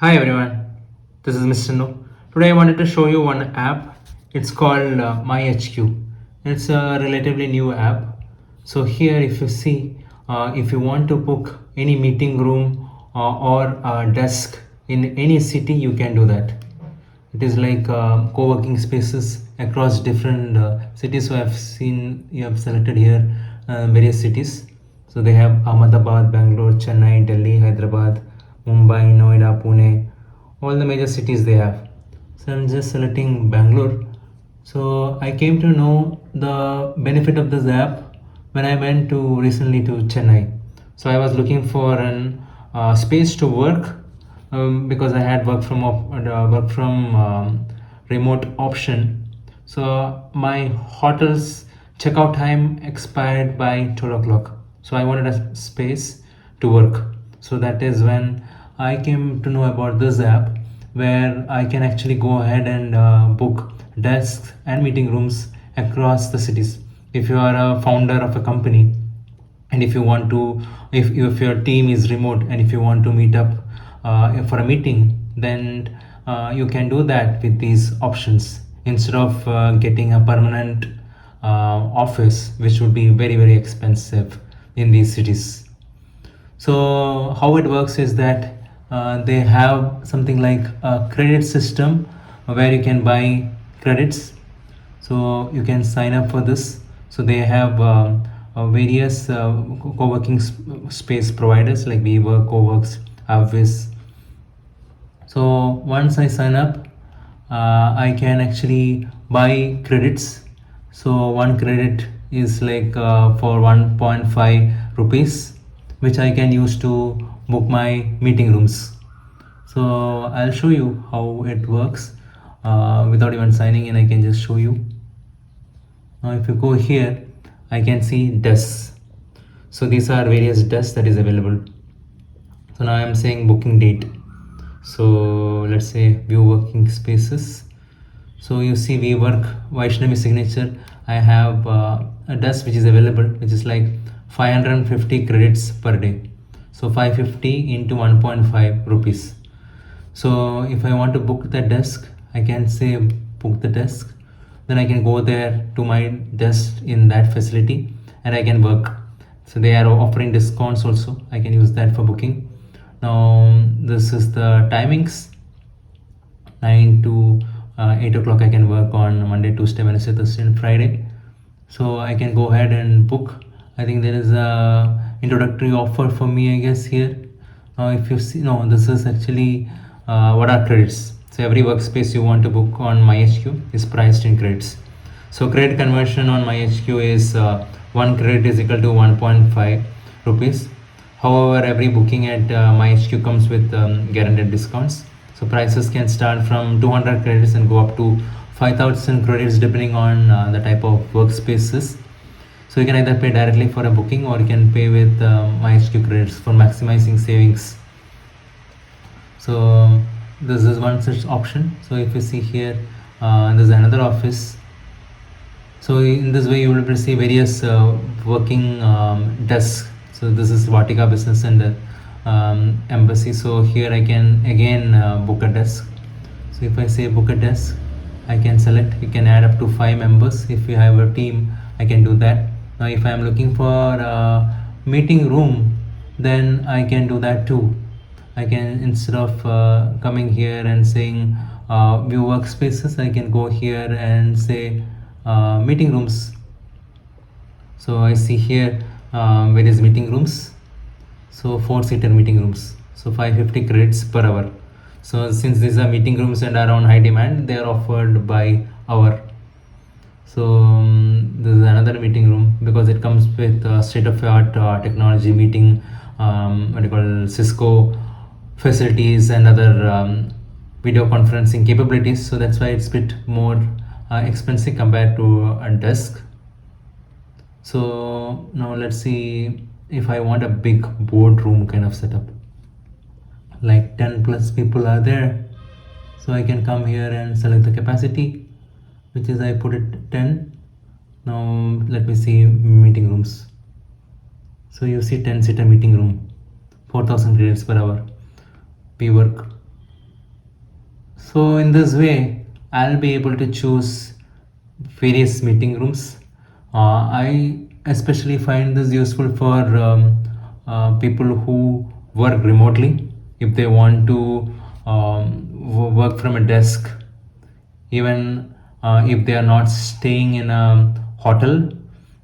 Hi everyone, this is Mr. No. Today I wanted to show you one app. It's called MyHQ. It's a relatively new app. So here, if you see, if you want to book any meeting room or desk in any city, you can do that. It is like co-working spaces across different cities. So I've seen you have selected here various cities. So they have Ahmedabad, Bangalore, Chennai, Delhi, Hyderabad, Mumbai, Noida, Pune, all the major cities they have. So I'm just selecting Bangalore. So I came to know the benefit of this app when I went to recently to Chennai. So I was looking for an space to work because I had work from remote option. So my hotel's checkout time expired by 12 o'clock. So I wanted a space to work. So that is when I came to know about this app where I can actually go ahead and book desks and meeting rooms across the cities. If you are a founder of a company and if you want to if your team is remote and if you want to meet up for a meeting, then you can do that with these options instead of getting a permanent office, which would be very expensive in these cities. So how it works is that they have something like a credit system where you can buy credits. So you can sign up for this. So they have various co-working space providers like WeWork, CoWorks, Avis. So once I sign up, I can actually buy credits. So one credit is like for 1.5 rupees, which I can use to book my meeting rooms. So I'll show you how it works without even signing in. I can just show you. Now if you go here, I can see desks. So these are various desks that is available. So now I'm saying booking date. So let's say view working spaces. So you see we work Vaishnavi signature. I have a desk which is available, which is like 550 credits per day. So 550 into 1.5 rupees. So if I want to book the desk, I can say book the desk. Then I can go there to my desk in that facility and I can work. So they are offering discounts also. I can use that for booking. Now this is the timings. 9 to 8 o'clock I can work on Monday, Tuesday, Wednesday, Thursday and Friday. So I can go ahead and book. I think there is a introductory offer for me, I guess, here. If you see, no, this is actually what are credits. So every workspace you want to book on MyHQ is priced in credits. So credit conversion on MyHQ is one credit is equal to 1.5 rupees. However, every booking at MyHQ comes with guaranteed discounts. So prices can start from 200 credits and go up to 5,000 credits depending on the type of workspaces. So you can either pay directly for a booking or you can pay with MyHQ credits for maximizing savings. So this is one such option. So if you see here, there's another office. So in this way you will see various working desks. So this is Vatika Business Center Embassy. So here I can again book a desk. So if I say book a desk, I can select. You can add up to 5 members. If you have a team, I can do that. Now if I am looking for a meeting room, then I can do that too. I can, instead of coming here and saying view workspaces, I can go here and say meeting rooms. So I see here various meeting rooms. So 4-seater meeting rooms. So 550 credits per hour. So since these are meeting rooms and are on high demand, they are offered by hour. So this is another meeting room because it comes with state-of-the-art technology meeting, what you call Cisco facilities and other video conferencing capabilities. So that's why it's a bit more expensive compared to a desk. So now let's see if I want a big boardroom kind of setup, like 10 plus people are there. So I can come here and select the capacity, which is I put it 10. Now let me see meeting rooms. So you see 10-seater meeting room, 4,000 credits per hour. We work. So in this way, I'll be able to choose various meeting rooms. I especially find this useful for people who work remotely. If they want to work from a desk, even if they are not staying in a hotel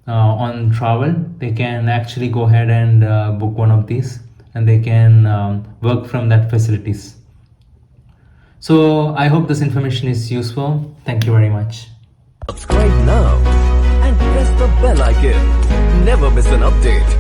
on travel, they can actually go ahead and book one of these, and they can work from that facilities. So I hope this information is useful. Thank you very much. Subscribe now and press the bell icon. Never miss an update.